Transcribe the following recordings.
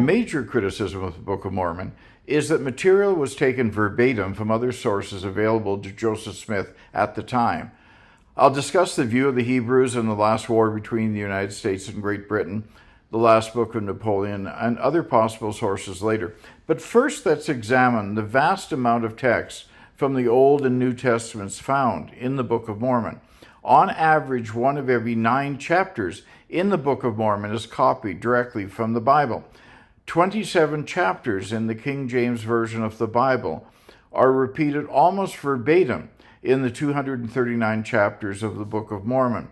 major criticism of the Book of Mormon is that material was taken verbatim from other sources available to Joseph Smith at the time. I'll discuss the view of the Hebrews in the last war between the United States and Great Britain, the last book of Napoleon, and other possible sources later. But first, let's examine the vast amount of texts from the Old and New Testaments found in the Book of Mormon. On average, 1 of every 9 chapters in the Book of Mormon is copied directly from the Bible. 27 chapters in the King James Version of the Bible are repeated almost verbatim in the 239 chapters of the Book of Mormon.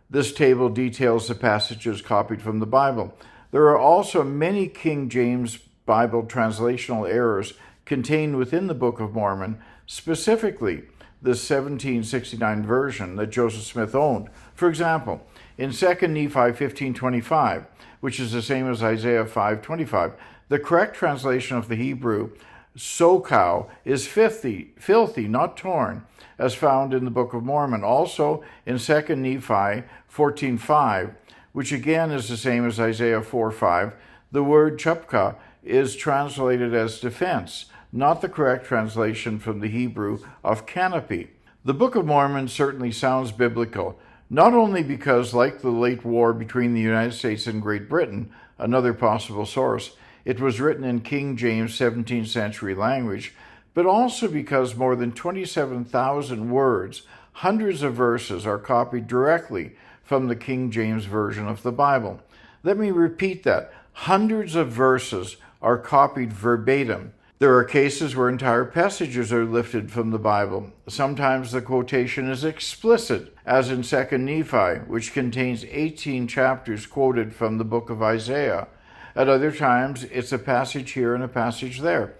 This table details the passages copied from the Bible. There are also many King James Bible translational errors contained within the Book of Mormon, specifically the 1769 version that Joseph Smith owned. For example, in 2 Nephi 15:25, which is the same as Isaiah 5:25, the correct translation of the Hebrew "sokow" is filthy, not torn, as found in the Book of Mormon. Also in 2 Nephi 14:5, which again is the same as Isaiah 4:5, the word chupka is translated as defense, not the correct translation from the Hebrew of canopy. The Book of Mormon certainly sounds biblical, not only because, like the late war between the United States and Great Britain, another possible source, it was written in King James 17th century language, but also because more than 27,000 words, hundreds of verses, are copied directly from the King James Version of the Bible. Let me repeat that. Hundreds of verses are copied verbatim. There are cases where entire passages are lifted from the Bible. Sometimes the quotation is explicit, as in 2 Nephi, which contains 18 chapters quoted from the book of Isaiah. At other times, it's a passage here and a passage there.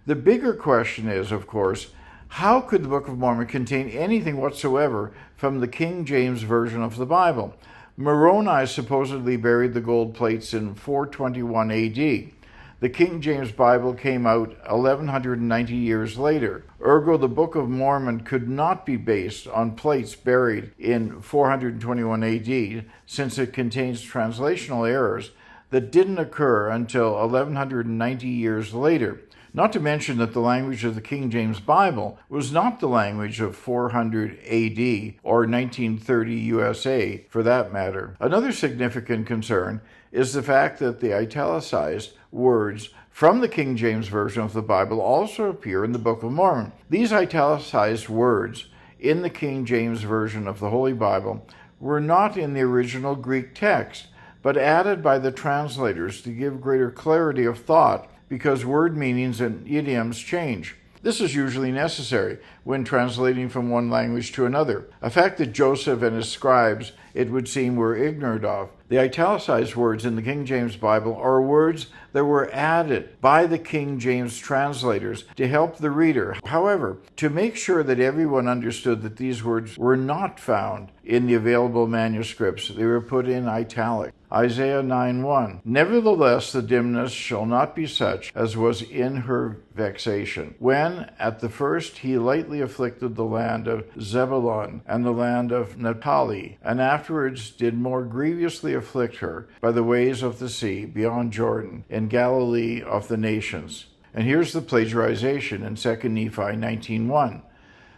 The bigger question is, of course, how could the Book of Mormon contain anything whatsoever from the King James Version of the Bible? Moroni supposedly buried the gold plates in 421 AD. The King James Bible came out 1190 years later. Ergo, the Book of Mormon could not be based on plates buried in 421 AD, since it contains translational errors that didn't occur until 1190 years later. Not to mention that the language of the King James Bible was not the language of 400 AD or 1930 USA, for that matter. Another significant concern is the fact that the italicized words from the King James Version of the Bible also appear in the Book of Mormon. These italicized words in the King James Version of the Holy Bible were not in the original Greek text, but added by the translators to give greater clarity of thought, because word meanings and idioms change. This is usually necessary when translating from one language to another, a fact that Joseph and his scribes, it would seem, were ignorant of. The italicized words in the King James Bible are words that were added by the King James translators to help the reader. However, to make sure that everyone understood that these words were not found in the available manuscripts, they were put in italic. Isaiah 9:1, "Nevertheless the dimness shall not be such as was in her vexation, when at the first he lightly afflicted the land of Zebulun and the land of Naphtali, and afterwards did more grievously afflict her by the ways of the sea beyond Jordan, in Galilee of the nations." And here's the plagiarization in 2 Nephi 19:1.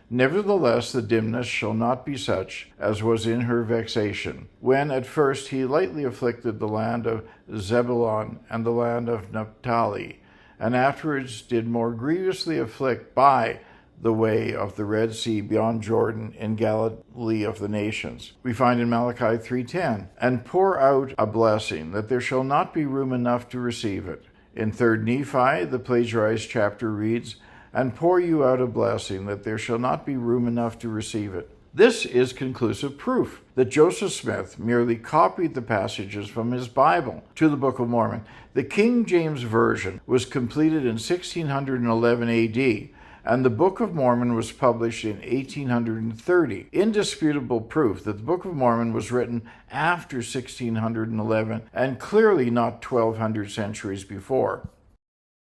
"Nevertheless the dimness shall not be such as was in her vexation, when at first he lightly afflicted the land of Zebulun and the land of Naphtali, and afterwards did more grievously afflict by the way of the Red Sea beyond Jordan in Galilee of the nations." We find in Malachi 3:10, "And pour out a blessing, that there shall not be room enough to receive it." In 3 Nephi, the plagiarized chapter reads, "And pour you out a blessing, that there shall not be room enough to receive it." This is conclusive proof that Joseph Smith merely copied the passages from his Bible to the Book of Mormon. The King James Version was completed in 1611 AD, and the Book of Mormon was published in 1830. Indisputable proof that the Book of Mormon was written after 1611 and clearly not 1200 centuries before.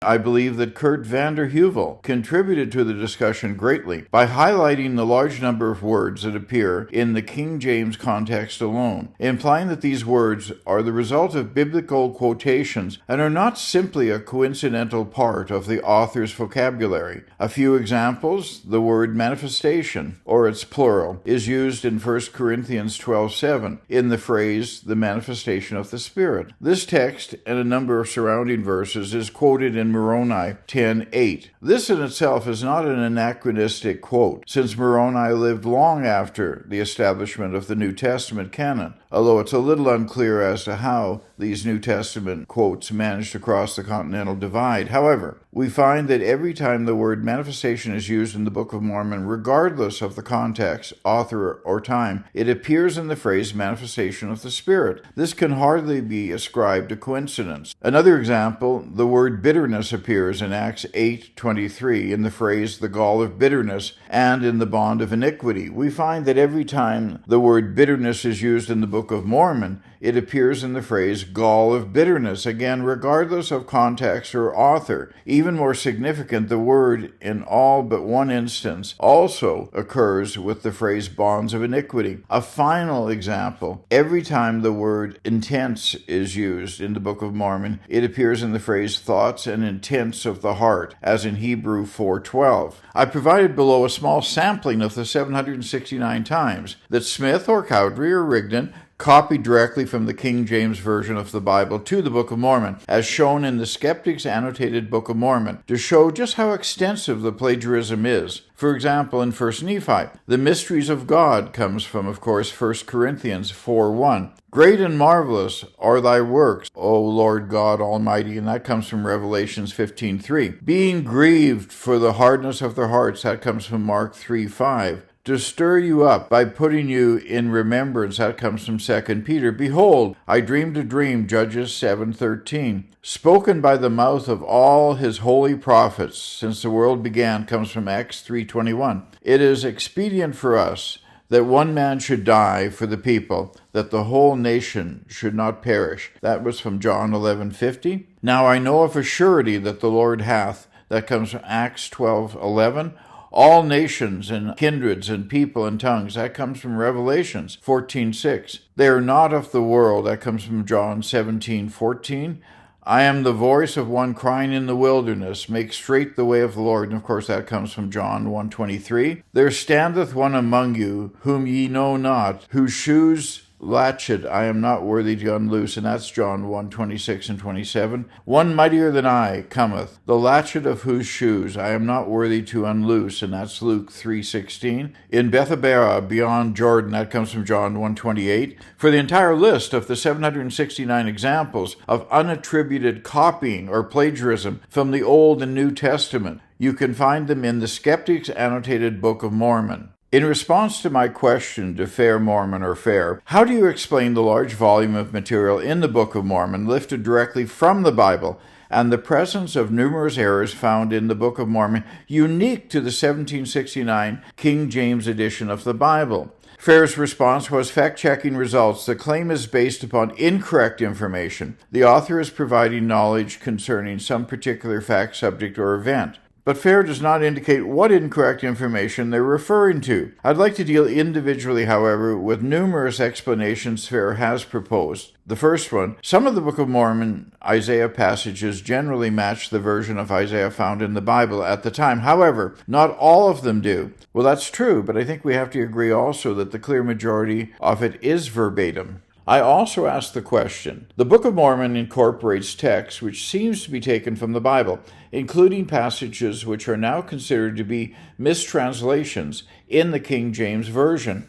I believe that Kurt Vander Heuvel contributed to the discussion greatly by highlighting the large number of words that appear in the King James context alone, implying that these words are the result of biblical quotations and are not simply a coincidental part of the author's vocabulary. A few examples: the word manifestation, or its plural, is used in 1 Corinthians 12:7 in the phrase the manifestation of the Spirit. This text and a number of surrounding verses is quoted in Moroni 10:8. This in itself is not an anachronistic quote, since Moroni lived long after the establishment of the New Testament canon, although it's a little unclear as to how these New Testament quotes managed to cross the continental divide. However, we find that every time the word manifestation is used in the Book of Mormon, regardless of the context, author, or time, it appears in the phrase manifestation of the Spirit. This can hardly be ascribed to coincidence. Another example, the word bitterness appears in Acts 8:23 in the phrase the gall of bitterness and in the bond of iniquity. We find that every time the word bitterness is used in the Book of Mormon, it appears in the phrase gall of bitterness, again regardless of context or author. Even more significant, the word in all but one instance also occurs with the phrase bonds of iniquity. A final example, every time the word intense is used in the Book of Mormon, it appears in the phrase thoughts and intents of the heart, as in Hebrew 4:12. I provided below a small sampling of the 769 times that Smith or Cowdery or Rigdon copied directly from the King James Version of the Bible to the Book of Mormon, as shown in the Skeptic's Annotated Book of Mormon, to show just how extensive the plagiarism is. For example, in 1 Nephi, the mysteries of God comes from, of course, 1 Corinthians 4:1. Great and marvelous are thy works, O Lord God Almighty, and that comes from Revelations 15:3. Being grieved for the hardness of their hearts, that comes from Mark 3:5. To stir you up by putting you in remembrance, that comes from 2 Peter. Behold, I dreamed a dream, Judges 7:13. Spoken by the mouth of all his holy prophets since the world began, comes from Acts 3:21. It is expedient for us that one man should die for the people, that the whole nation should not perish. That was from John 11:50. Now I know of a surety that the Lord hath, that comes from Acts 12:11. All nations and kindreds and people and tongues, that comes from Revelations 14:6. They are not of the world, that comes from John 17:14. I am the voice of one crying in the wilderness, make straight the way of the Lord. And of course that comes from John 1:23. There standeth one among you whom ye know not, whose shoes latchet I am not worthy to unloose, and that's John 1:26 and 27. One mightier than I cometh, the latchet of whose shoes I am not worthy to unloose, and that's Luke 3:16. In Bethabara beyond Jordan, that comes from John 1:28. For the entire list of the 769 examples of unattributed copying or plagiarism from the Old and New Testament, you can find them in the Skeptic's Annotated Book of Mormon. In response to my question to Fair Mormon or Fair, how do you explain the large volume of material in the Book of Mormon lifted directly from the Bible and the presence of numerous errors found in the Book of Mormon unique to the 1769 King James edition of the Bible? Fair's response was fact-checking results. The claim is based upon incorrect information. The author is providing knowledge concerning some particular fact, subject, or event. But Fair does not indicate what incorrect information they're referring to. I'd like to deal individually, however, with numerous explanations Fair has proposed. The first one, some of the Book of Mormon Isaiah passages generally match the version of Isaiah found in the Bible at the time. However, not all of them do. Well, that's true, but I think we have to agree also that the clear majority of it is verbatim. I also asked the question, the Book of Mormon incorporates text which seems to be taken from the Bible, including passages which are now considered to be mistranslations in the King James Version.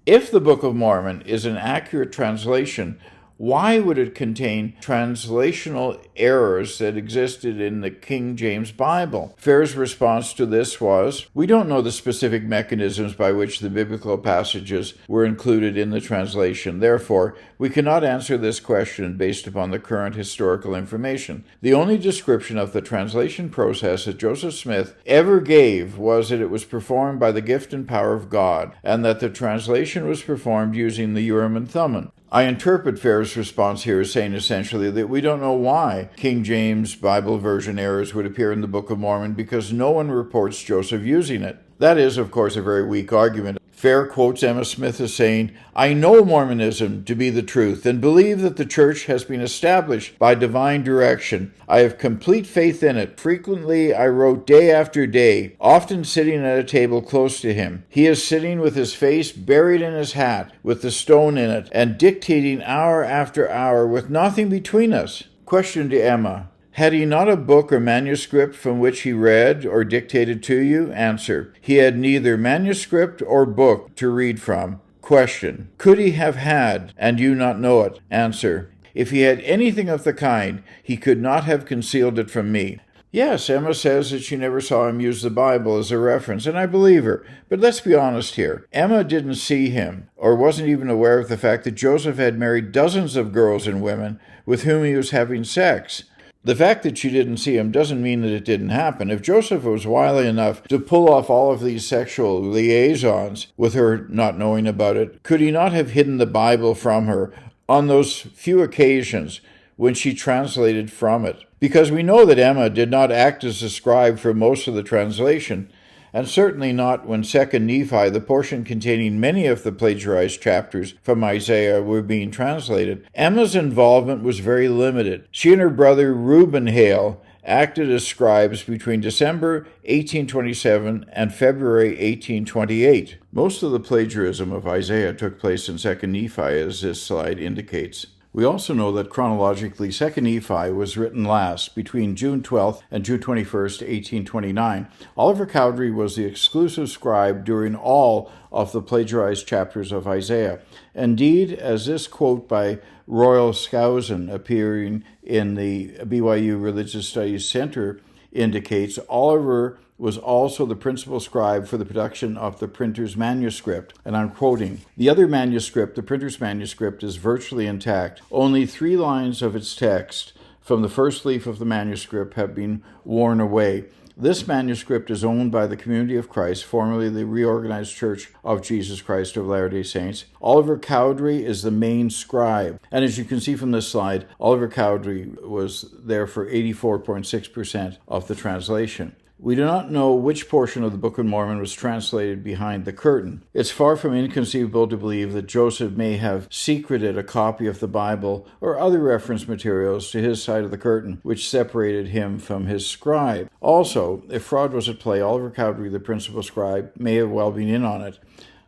If the Book of Mormon is an accurate translation, why would it contain translational errors that existed in the King James Bible? Fair's response to this was, we don't know the specific mechanisms by which the biblical passages were included in the translation. Therefore, we cannot answer this question based upon the current historical information. The only description of the translation process that Joseph Smith ever gave was that it was performed by the gift and power of God, and that the translation was performed using the Urim and Thummim. I interpret Fair's response here as saying essentially that we don't know why King James Bible version errors would appear in the Book of Mormon because no one reports Joseph using it. That is, of course, a very weak argument. Fair quotes Emma Smith as saying, "I know Mormonism to be the truth and believe that the church has been established by divine direction. I have complete faith in it. Frequently I wrote day after day, often sitting at a table close to him. He is sitting with his face buried in his hat, with the stone in it, and dictating hour after hour with nothing between us." Question to Emma: had he not a book or manuscript from which he read or dictated to you? Answer: he had neither manuscript or book to read from. Question: could he have had, and you not know it? Answer: if he had anything of the kind, he could not have concealed it from me. Yes, Emma says that she never saw him use the Bible as a reference, and I believe her. But let's be honest here. Emma didn't see him, or wasn't even aware of the fact that Joseph had married dozens of girls and women with whom he was having sex. The fact that she didn't see him doesn't mean that it didn't happen. If Joseph was wily enough to pull off all of these sexual liaisons with her not knowing about it, could he not have hidden the Bible from her on those few occasions when she translated from it? Because we know that Emma did not act as a scribe for most of the translation, and certainly not when 2nd Nephi, the portion containing many of the plagiarized chapters from Isaiah, were being translated. Emma's involvement was very limited. She and her brother Reuben Hale acted as scribes between December 1827 and February 1828. Most of the plagiarism of Isaiah took place in 2nd Nephi, as this slide indicates. We also know that chronologically 2nd Nephi was written last, between June 12th and June 21st, 1829. Oliver Cowdery was the exclusive scribe during all of the plagiarized chapters of Isaiah. Indeed, as this quote by Royal Skousen appearing in the BYU Religious Studies Center indicates, Oliver was also the principal scribe for the production of the printer's manuscript. And I'm quoting, "The other manuscript, the printer's manuscript, is virtually intact. Only 3 lines of its text from the first leaf of the manuscript have been worn away. This manuscript is owned by the Community of Christ, formerly the Reorganized Church of Jesus Christ of Latter-day Saints. Oliver Cowdery is the main scribe." And as you can see from this slide, Oliver Cowdery was there for 84.6% of the translation. We do not know which portion of the Book of Mormon was translated behind the curtain. It's far from inconceivable to believe that Joseph may have secreted a copy of the Bible or other reference materials to his side of the curtain, which separated him from his scribe. Also, if fraud was at play, Oliver Cowdery, the principal scribe, may have well been in on it.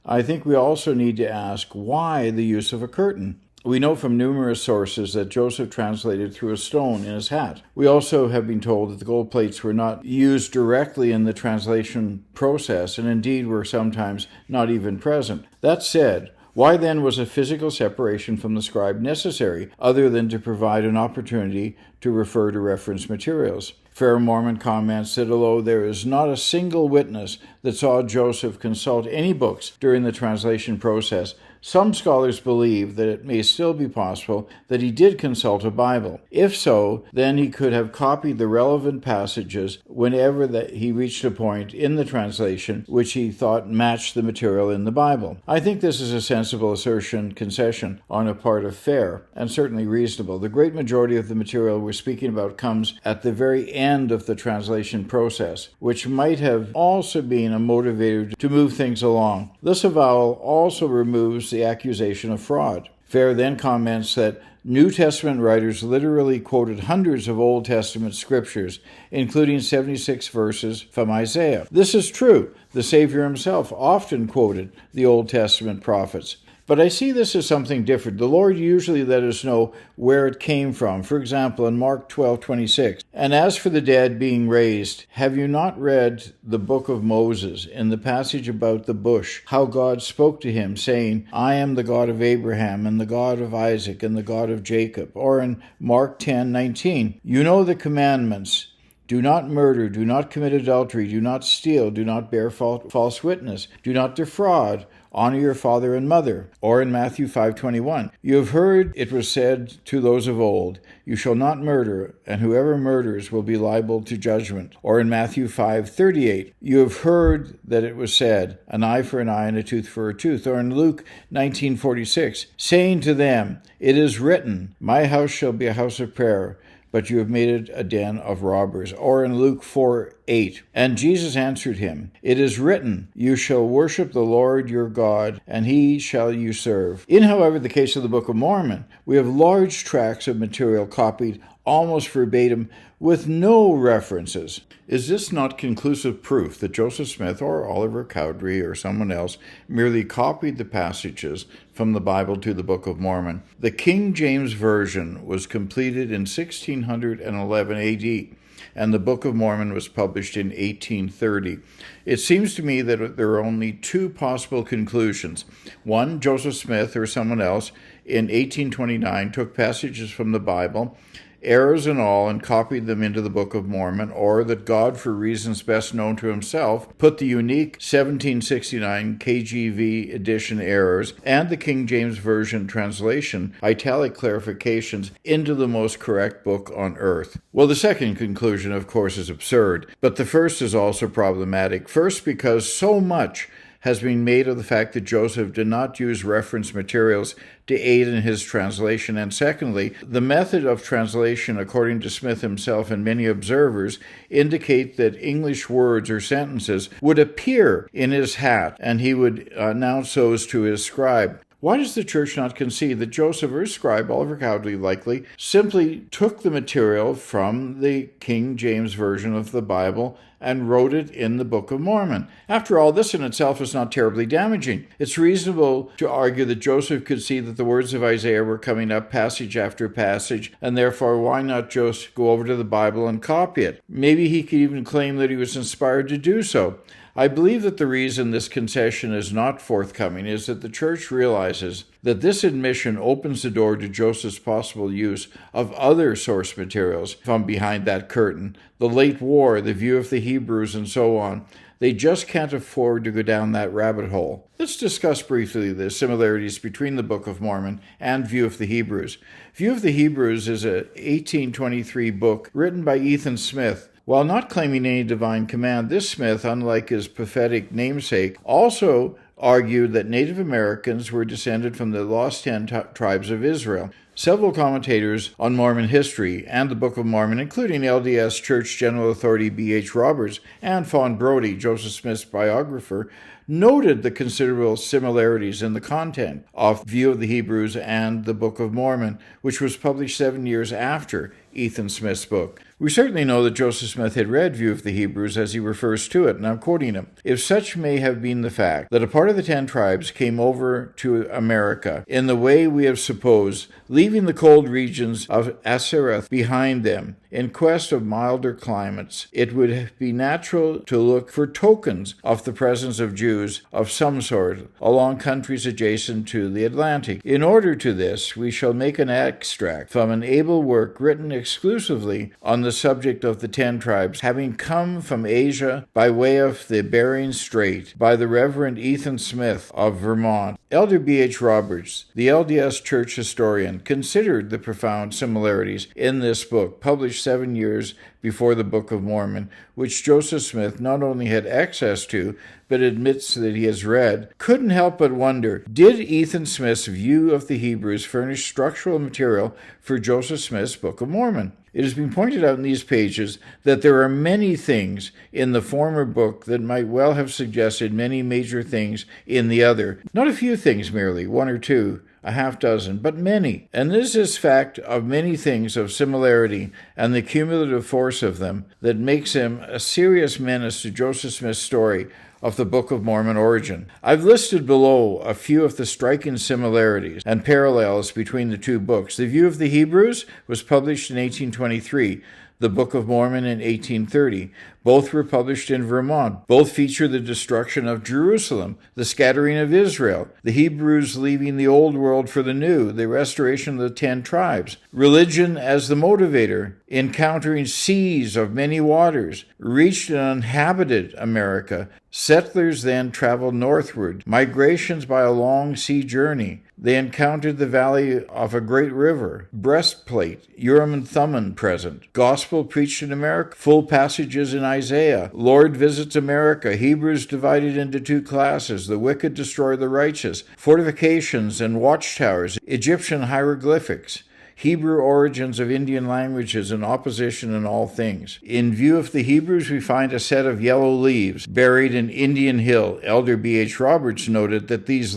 I think we also need to ask why the use of a curtain. We know from numerous sources that Joseph translated through a stone in his hat. We also have been told that the gold plates were not used directly in the translation process, and indeed were sometimes not even present. That said, why then was a physical separation from the scribe necessary, other than to provide an opportunity to refer to reference materials? Fair Mormon comments that although there is not a single witness that saw Joseph consult any books during the translation process, some scholars believe that it may still be possible that he did consult a Bible. If so, then he could have copied the relevant passages whenever he reached a point in the translation which he thought matched the material in the Bible. I think this is a sensible concession on a part of Fair, and certainly reasonable. The great majority of the material we're speaking about comes at the very end of the translation process, which might have also been a motivator to move things along. This avowal also removes the accusation of fraud. Fair then comments that New Testament writers literally quoted hundreds of Old Testament scriptures, including 76 verses from Isaiah. This is true. The Savior himself often quoted the Old Testament prophets. But I see this as something different. The Lord usually let us know where it came from. For example, in Mark 12:26, "And as for the dead being raised, have you not read the book of Moses in the passage about the bush, how God spoke to him, saying, I am the God of Abraham and the God of Isaac and the God of Jacob?" Or in Mark 10:19, "You know the commandments. Do not murder, do not commit adultery, do not steal, do not bear false witness, do not defraud, honor your father and mother. Or in Matthew 5:21, you have heard it was said to those of old, you shall not murder, and whoever murders will be liable to judgment. Or in Matthew 5:38, you have heard that it was said, an eye for an eye and a tooth for a tooth. Or in Luke 19:46, saying to them, it is written, my house shall be a house of prayer, but you have made it a den of robbers. Or in Luke 4:8, and Jesus answered him, it is written, you shall worship the Lord your God, and he shall you serve. In, however, the case of the Book of Mormon, we have large tracts of material copied almost verbatim with no references. Is this not conclusive proof that Joseph Smith or Oliver Cowdery or someone else merely copied the passages from the Bible to the Book of Mormon? The King James Version was completed in 1611 AD, and the Book of Mormon was published in 1830. It seems to me that there are only two possible conclusions. One, Joseph Smith or someone else in 1829 took passages from the Bible, errors and all, and copied them into the Book of Mormon, or that God, for reasons best known to himself, put the unique 1769 KJV edition errors and the King James Version translation italic clarifications into the most correct book on earth. Well, the second conclusion, of course, is absurd, but the first is also problematic. First, because so much has been made of the fact that Joseph did not use reference materials to aid in his translation. And secondly, the method of translation, according to Smith himself and many observers, indicate that English words or sentences would appear in his hat, and he would announce those to his scribe. Why does the church not concede that Joseph or his scribe, Oliver Cowdery likely, simply took the material from the King James Version of the Bible and wrote it in the Book of Mormon? After all, this in itself is not terribly damaging. It's reasonable to argue that Joseph could see that the words of Isaiah were coming up passage after passage, and therefore why not just go over to the Bible and copy it? Maybe he could even claim that he was inspired to do so. I believe that the reason this concession is not forthcoming is that the church realizes that this admission opens the door to Joseph's possible use of other source materials from behind that curtain, the late war, the view of the Hebrews, and so on. They just can't afford to go down that rabbit hole. Let's discuss briefly the similarities between the Book of Mormon and View of the Hebrews. View of the Hebrews is an 1823 book written by Ethan Smith. While not claiming any divine command, this Smith, unlike his prophetic namesake, also argued that Native Americans were descended from the lost 10 tribes of Israel. Several commentators on Mormon history and the Book of Mormon, including LDS Church General Authority B.H. Roberts and Fawn Brodie, Joseph Smith's biographer, noted the considerable similarities in the content of View of the Hebrews and the Book of Mormon, which was published 7 years after Ethan Smith's book. We certainly know that Joseph Smith had read View of the Hebrews as he refers to it, and I'm quoting him. If such may have been the fact that a part of the 10 tribes came over to America in the way we have supposed, leaving the cold regions of Ashereth behind them in quest of milder climates, it would be natural to look for tokens of the presence of Jews of some sort along countries adjacent to the Atlantic. In order to this, we shall make an extract from an able work written exclusively on the subject of the 10 tribes having come from Asia by way of the Bering Strait by the Reverend Ethan Smith of Vermont. Elder B.H. Roberts, the LDS Church historian, considered the profound similarities in this book, published 7 years before the Book of Mormon, which Joseph Smith not only had access to, but admits that he has read. Couldn't help but wonder, did Ethan Smith's View of the Hebrews furnish structural material for Joseph Smith's Book of Mormon? It has been pointed out in these pages that there are many things in the former book that might well have suggested many major things in the other. Not a few things merely, one or two, a half dozen, but many. And this is fact of many things of similarity and the cumulative force of them that makes him a serious menace to Joseph Smith's story of the Book of Mormon origin. I've listed below a few of the striking similarities and parallels between the two books. The View of the Hebrews was published in 1823. the Book of Mormon in 1830. Both were published in Vermont. Both feature the destruction of Jerusalem, the scattering of Israel, the Hebrews leaving the Old World for the New, the restoration of the 10 tribes, religion as the motivator, encountering seas of many waters, reached an uninhabited America. Settlers then traveled northward, migrations by a long sea journey. They encountered the valley of a great river, breastplate, Urim and Thummim present, gospel preached in America, full passages in Isaiah, Lord visits America, Hebrews divided into 2 classes, the wicked destroy the righteous, fortifications and watchtowers, Egyptian hieroglyphics, Hebrew origins of Indian languages and opposition in all things. In view of the Hebrews, we find a set of yellow leaves buried in Indian Hill. Elder B.H. Roberts noted that these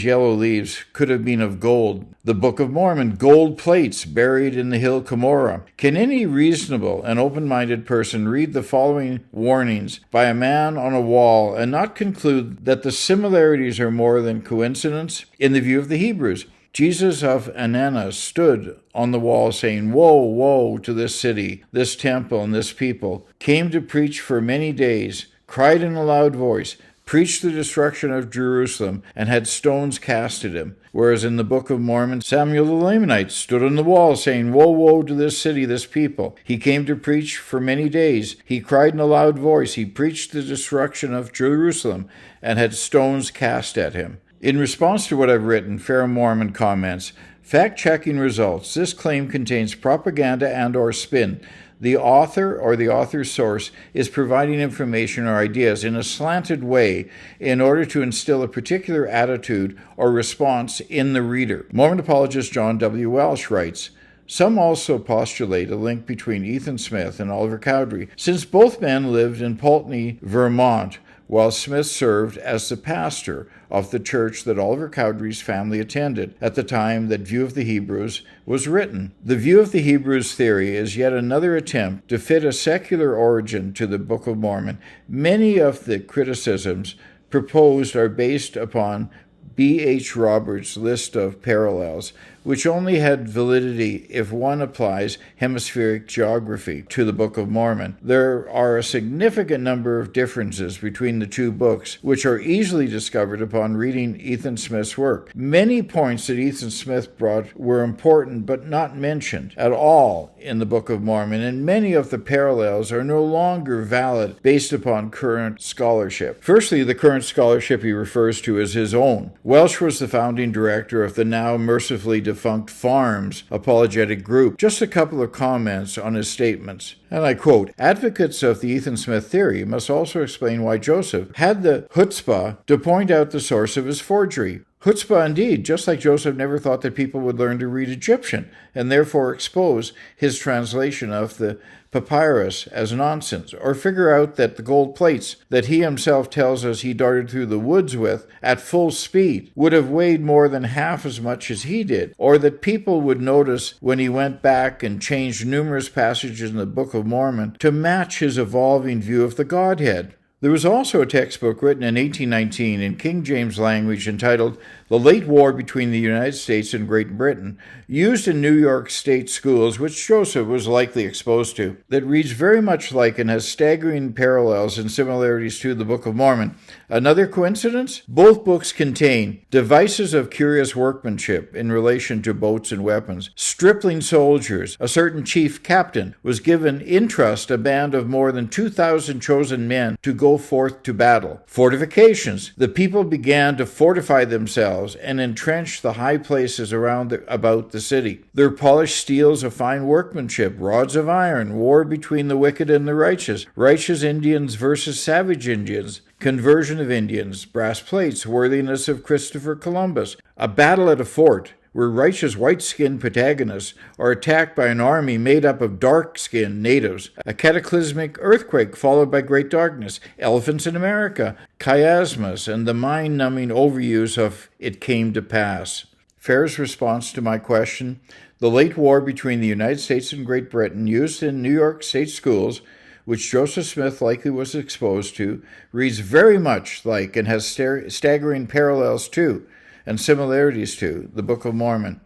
yellow leaves, could have been of gold. The Book of Mormon, gold plates buried in the hill Cumorah. Can any reasonable and open-minded person read the following warnings by a man on a wall and not conclude that the similarities are more than coincidence? In the view of the Hebrews, Jesus of Ananas stood on the wall saying, "Woe, woe to this city, this temple, and this people. Came to preach for many days, cried in a loud voice, preached the destruction of Jerusalem, and had stones cast at him." Whereas in the Book of Mormon, Samuel the Lamanite stood on the wall saying, "Woe, woe to this city, this people. He came to preach for many days. He cried in a loud voice. He preached the destruction of Jerusalem, and had stones cast at him." In response to what I've written, Fair Mormon comments, fact-checking results. This claim contains propaganda and or spin. The author or the author's source is providing information or ideas in a slanted way in order to instill a particular attitude or response in the reader. Mormon apologist John W. Welsh writes, some also postulate a link between Ethan Smith and Oliver Cowdery, since both men lived in Pulteney, Vermont, while Smith served as the pastor of the church that Oliver Cowdery's family attended at the time that View of the Hebrews was written. The View of the Hebrews theory is yet another attempt to fit a secular origin to the Book of Mormon. Many of the criticisms proposed are based upon B.H. Roberts' list of parallels, which only had validity if one applies hemispheric geography to the Book of Mormon. There are a significant number of differences between the two books, which are easily discovered upon reading Ethan Smith's work. Many points that Ethan Smith brought were important but not mentioned at all in the Book of Mormon, and many of the parallels are no longer valid based upon current scholarship. Firstly, the current scholarship he refers to is his own. Welsh was the founding director of the now mercifully defunct Farms apologetic group. Just a couple of comments on his statements. And I quote, advocates of the Ethan Smith theory must also explain why Joseph had the chutzpah to point out the source of his forgery. Chutzpah indeed, just like Joseph never thought that people would learn to read Egyptian, and therefore expose his translation of the papyrus as nonsense, or figure out that the gold plates that he himself tells us he darted through the woods with at full speed would have weighed more than half as much as he did, or that people would notice when he went back and changed numerous passages in the Book of Mormon to match his evolving view of the Godhead. There was also a textbook written in 1819 in King James language entitled The Late War Between the United States and Great Britain, used in New York State schools, which Joseph was likely exposed to, that reads very much like and has staggering parallels and similarities to the Book of Mormon. Another coincidence? Both books contain devices of curious workmanship in relation to boats and weapons, stripling soldiers. A certain chief captain was given in trust a band of more than 2,000 chosen men to go forth to battle. Fortifications. The people began to fortify themselves and entrench the high places about the city. Their polished steels of fine workmanship, rods of iron, war between the wicked and the righteous Indians versus savage Indians, conversion of Indians, brass plates, worthiness of Christopher Columbus, a battle at a fort, where righteous white-skinned protagonists are attacked by an army made up of dark-skinned natives, a cataclysmic earthquake followed by great darkness, elephants in America, chiasmus, and the mind-numbing overuse of "it came to pass." Fair's response to my question, the late war between the United States and Great Britain, used in New York State schools, which Joseph Smith likely was exposed to, reads very much like and has staggering parallels to and similarities to the Book of Mormon.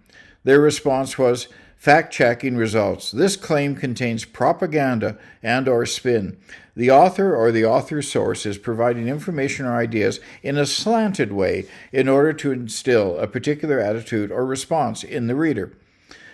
Their response was, Fact-checking results. This claim contains propaganda and or spin. The author or the author's source is providing information or ideas in a slanted way in order to instill a particular attitude or response in the reader.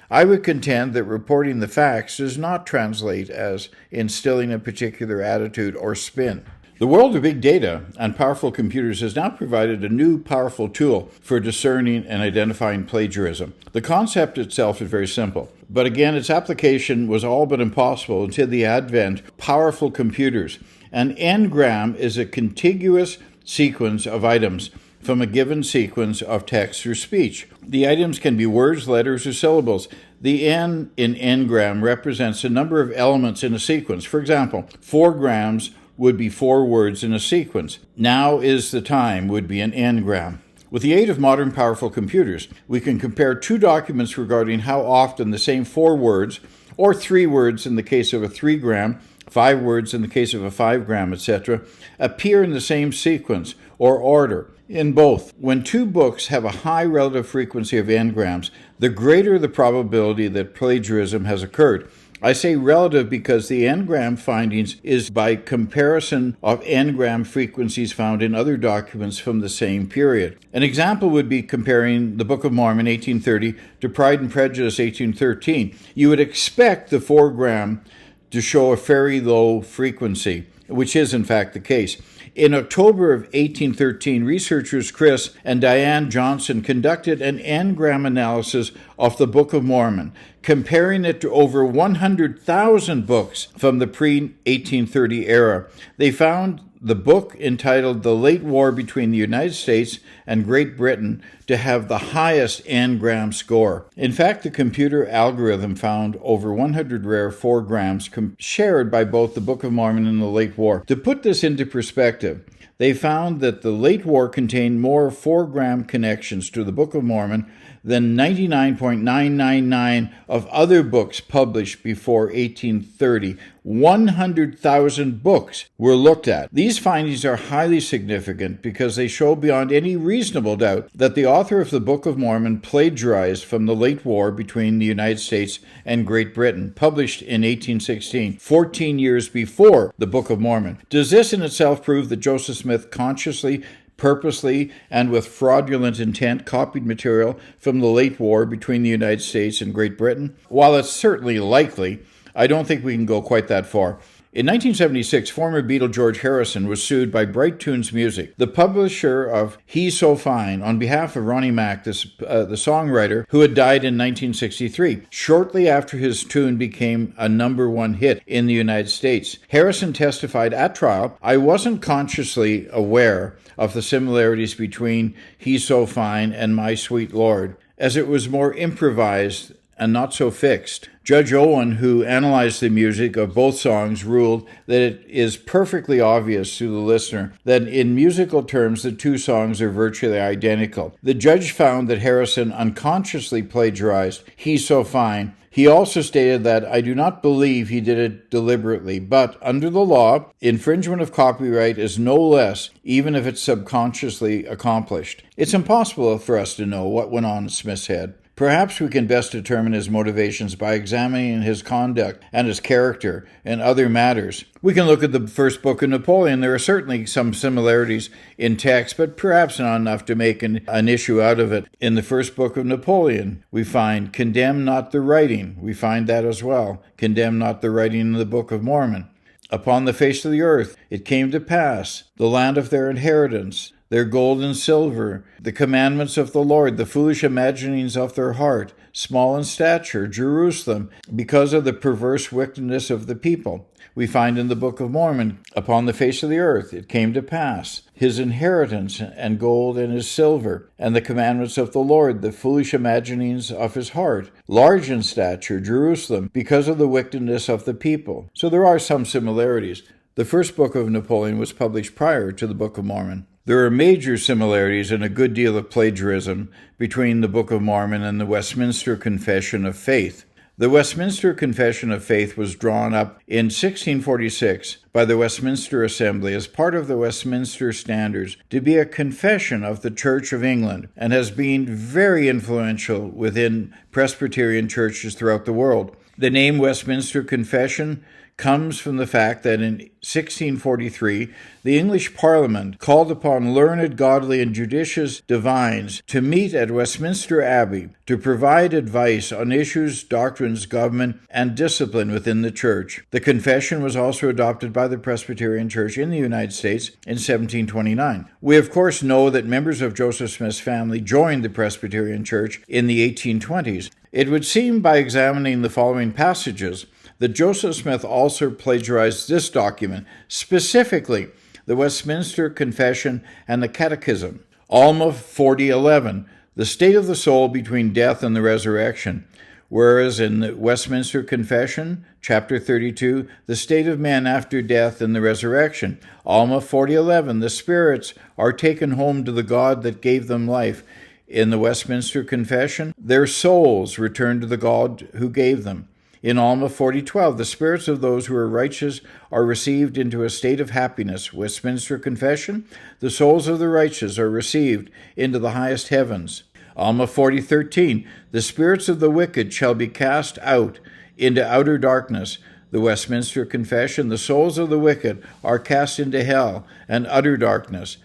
I would contend that reporting the facts does not translate as instilling a particular attitude or spin. The world of big data and powerful computers has now provided a new powerful tool for discerning and identifying plagiarism. The concept itself is very simple, but again, its application was all but impossible until the advent of powerful computers. An n-gram is a contiguous sequence of items from a given sequence of text or speech. The items can be words, letters, or syllables. The n in n-gram represents the number of elements in a sequence. For example, 4 grams would be 4 words in a sequence. Now is the time would be an n-gram. With the aid of modern powerful computers, we can compare 2 documents regarding how often the same 4 words, or 3 words in the case of a 3-gram, 5 words in the case of a 5-gram, etc., appear in the same sequence or order. In both, when 2 books have a high relative frequency of n-grams, the greater the probability that plagiarism has occurred. I say relative because the n-gram findings is by comparison of n-gram frequencies found in other documents from the same period. An example would be comparing the Book of Mormon 1830 to Pride and Prejudice 1813. You would expect the 4-gram to show a very low frequency, which is in fact the case. In October of 1813, researchers Chris and Diane Johnson conducted an n-gram analysis of the Book of Mormon, comparing it to over 100,000 books from the pre-1830 era. They found the book entitled The Late War Between the United States and Great Britain to have the highest n-gram score. In fact, the computer algorithm found over 100 rare 4 grams shared by both the Book of Mormon and the Late War. To put this into perspective, they found that the Late War contained more 4-gram connections to the Book of Mormon than 99.999 of other books published before 1830. 100,000 books were looked at. These findings are highly significant because they show beyond any reasonable doubt that the author of the Book of Mormon plagiarized from the Late War Between the United States and Great Britain, published in 1816, 14 years before the Book of Mormon. Does this in itself prove that Joseph Smith consciously, purposely, and with fraudulent intent copied material from the late war between the United States and Great Britain? While it's certainly likely, I don't think we can go quite that far. In 1976, former Beatle George Harrison was sued by Bright Tunes Music, the publisher of He's So Fine, on behalf of Ronnie Mack, the songwriter, who had died in 1963, shortly after his tune became a #1 hit in the United States. Harrison testified at trial, "I wasn't consciously aware of the similarities between He's So Fine and My Sweet Lord, as it was more improvised and not so fixed." Judge Owen, who analyzed the music of both songs, ruled that it is perfectly obvious to the listener that in musical terms the 2 songs are virtually identical. The judge found that Harrison unconsciously plagiarized He's So Fine. He also stated that, "I do not believe he did it deliberately, but under the law, infringement of copyright is no less, even if it's subconsciously accomplished." It's impossible for us to know what went on in Smith's head. Perhaps we can best determine his motivations by examining his conduct and his character and other matters. We can look at the first book of Napoleon. There are certainly some similarities in text, but perhaps not enough to make an issue out of it. In the first book of Napoleon, we find, "Condemn not the writing." We find that as well. "Condemn not the writing" in the Book of Mormon. "Upon the face of the earth it came to pass, the land of their inheritance, their gold and silver, the commandments of the Lord, the foolish imaginings of their heart, small in stature, Jerusalem, because of the perverse wickedness of the people." We find in the Book of Mormon, "Upon the face of the earth it came to pass, his inheritance and gold and his silver, and the commandments of the Lord, the foolish imaginings of his heart, large in stature, Jerusalem, because of the wickedness of the people." So there are some similarities. The first book of Napoleon was published prior to the Book of Mormon. There are major similarities and a good deal of plagiarism between the Book of Mormon and the Westminster Confession of Faith. The Westminster Confession of Faith was drawn up in 1646 by the Westminster Assembly as part of the Westminster Standards to be a confession of the Church of England, and has been very influential within Presbyterian churches throughout the world. The name Westminster Confession comes from the fact that in 1643, the English Parliament called upon learned, godly, and judicious divines to meet at Westminster Abbey to provide advice on issues, doctrines, government, and discipline within the Church. The confession was also adopted by the Presbyterian Church in the United States in 1729. We, of course, know that members of Joseph Smith's family joined the Presbyterian Church in the 1820s. It would seem, by examining the following passages, that Joseph Smith also plagiarized this document, specifically the Westminster Confession and the Catechism. Alma 40:11, the state of the soul between death and the resurrection, whereas in the Westminster Confession, chapter 32, the state of man after death and the resurrection. Alma 40:11, the spirits are taken home to the God that gave them life. In the Westminster Confession, their souls return to the God who gave them. In Alma 40:12, the spirits of those who are righteous are received into a state of happiness. Westminster Confession, the souls of the righteous are received into the highest heavens. Alma 40:13, the spirits of the wicked shall be cast out into outer darkness. The Westminster Confession, the souls of the wicked are cast into hell and utter darkness.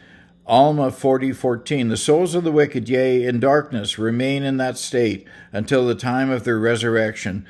Alma 40:14, the souls of the wicked, yea, in darkness, remain in that state until the time of their resurrection.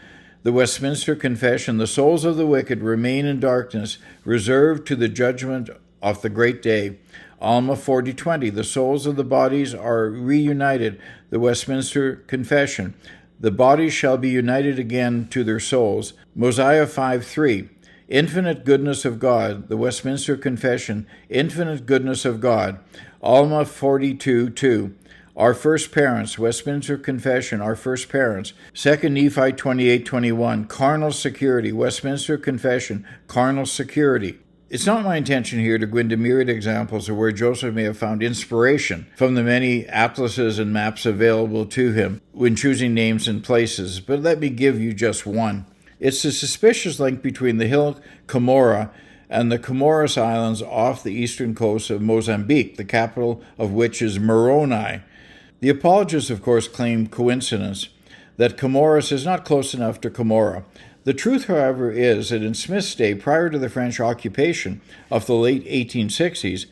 The Westminster Confession, the souls of the wicked remain in darkness, reserved to the judgment of the great day. Alma 40:20, the souls of the bodies are reunited. The Westminster Confession, the bodies shall be united again to their souls. Mosiah 5:3, infinite goodness of God. The Westminster Confession, infinite goodness of God. Alma 42:2, our first parents. Westminster Confession, our first parents. 2 Nephi 28:21, carnal security. Westminster Confession, carnal security. It's not my intention here to go into myriad examples of where Joseph may have found inspiration from the many atlases and maps available to him when choosing names and places, but let me give you just one. It's the suspicious link between the hill Comora and the Comoros Islands off the eastern coast of Mozambique, the capital of which is Moroni. The apologists, of course, claim coincidence, that Comoros is not close enough to Comora. The truth, however, is that in Smith's day, prior to the French occupation of the late 1860s,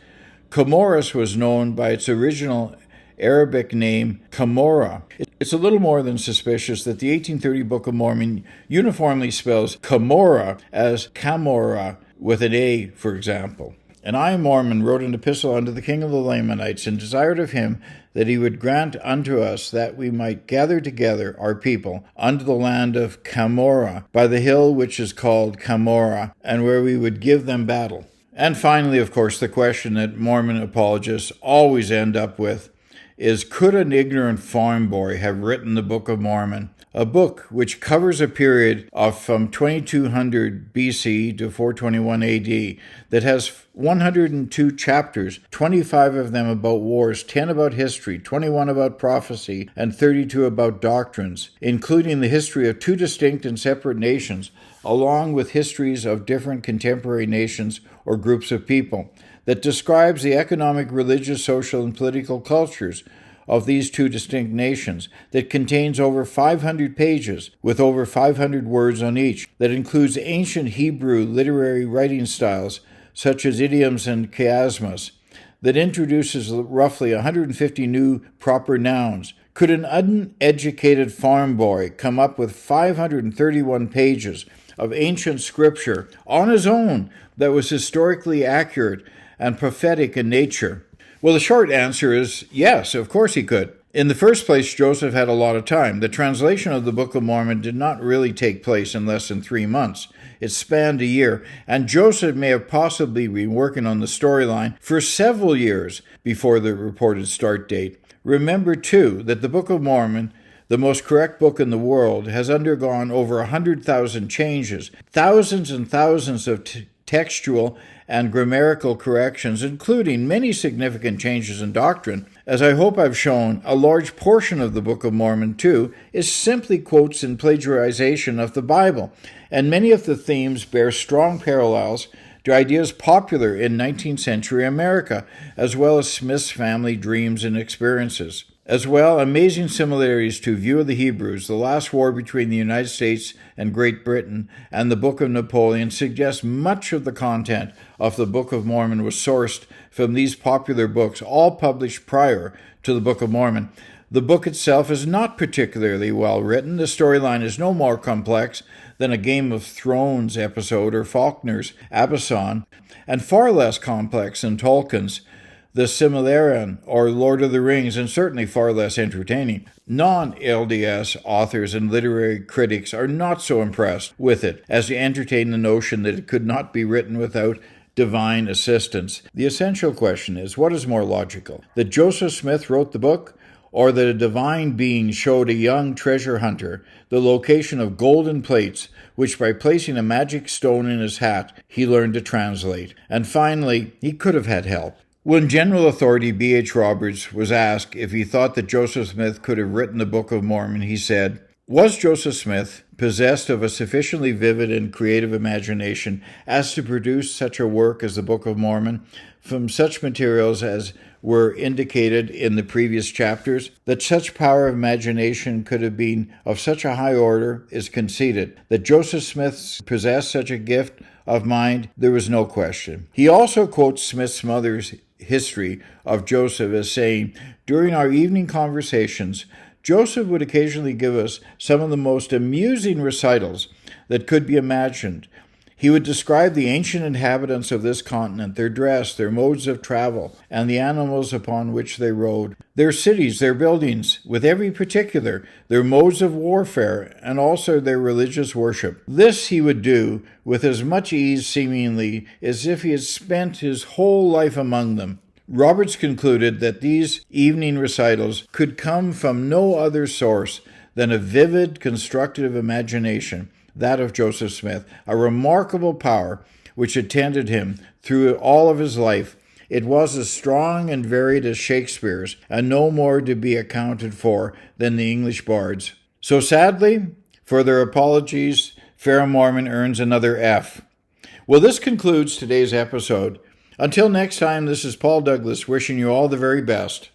Comoros was known by its original Arabic name, Camorra. It's a little more than suspicious that the 1830 Book of Mormon uniformly spells Camorra as Camorra with an A, for example. And I, Mormon, wrote an epistle unto the king of the Lamanites, and desired of him that he would grant unto us that we might gather together our people unto the land of Camorra, by the hill which is called Camorra, and where we would give them battle. And finally, of course, the question that Mormon apologists always end up with is, could an ignorant farm boy have written the Book of Mormon? A book which covers a period of from 2200 BC to 421 AD that has 102 chapters, 25 of them about wars, 10 about history, 21 about prophecy, and 32 about doctrines, including the history of two distinct and separate nations, along with histories of different contemporary nations or groups of people, that describes the economic, religious, social, and political cultures of these two distinct nations, that contains over 500 pages with over 500 words on each, that includes ancient Hebrew literary writing styles such as idioms and chiasmus, that introduces roughly 150 new proper nouns. Could an uneducated farm boy come up with 531 pages of ancient scripture on his own that was historically accurate and prophetic in nature? Well, the short answer is yes, of course he could. In the first place, Joseph had a lot of time. The translation of the Book of Mormon did not really take place in less than 3 months. It spanned a year, and Joseph may have possibly been working on the storyline for several years before the reported start date. Remember, too, that the Book of Mormon, the most correct book in the world, has undergone over 100,000 changes, thousands and thousands of textual and grammatical corrections, including many significant changes in doctrine, As I hope I've shown, a large portion of the Book of Mormon, too, is simply quotes and plagiarization of the Bible, and many of the themes bear strong parallels to ideas popular in 19th century America, as well as Smith's family dreams and experiences. As well, amazing similarities to View of the Hebrews, the last war between the United States and Great Britain, and the Book of Napoleon suggest much of the content of the Book of Mormon was sourced from these popular books, all published prior to the Book of Mormon. The book itself is not particularly well written. The storyline is no more complex than a Game of Thrones episode or Faulkner's Abbason, and far less complex than Tolkien's The Silmarillion or Lord of the Rings, and certainly far less entertaining. Non-LDS authors and literary critics are not so impressed with it as to entertain the notion that it could not be written without divine assistance. The essential question is, what is more logical? That Joseph Smith wrote the book, or that a divine being showed a young treasure hunter the location of golden plates, which by placing a magic stone in his hat, he learned to translate? And finally, he could have had help. When General Authority B.H. Roberts was asked if he thought that Joseph Smith could have written the Book of Mormon, he said, "Was Joseph Smith possessed of a sufficiently vivid and creative imagination as to produce such a work as the Book of Mormon from such materials as were indicated in the previous chapters? That such power of imagination could have been of such a high order is conceded. That Joseph Smith possessed such a gift of mind, there was no question." He also quotes Smith's mother's history of Joseph as saying, "During our evening conversations, Joseph would occasionally give us some of the most amusing recitals that could be imagined. He would describe the ancient inhabitants of this continent, their dress, their modes of travel, and the animals upon which they rode, their cities, their buildings, with every particular, their modes of warfare, and also their religious worship. This he would do with as much ease, seemingly, as if he had spent his whole life among them." Roberts concluded that these evening recitals could come from no other source than a vivid, constructive imagination, that of Joseph Smith, a remarkable power which attended him through all of his life. It was as strong and varied as Shakespeare's, and no more to be accounted for than the English bards. So sadly, for their apologies, Fair Mormon earns another F. Well, this concludes today's episode. Until next time, this is Paul Douglas wishing you all the very best.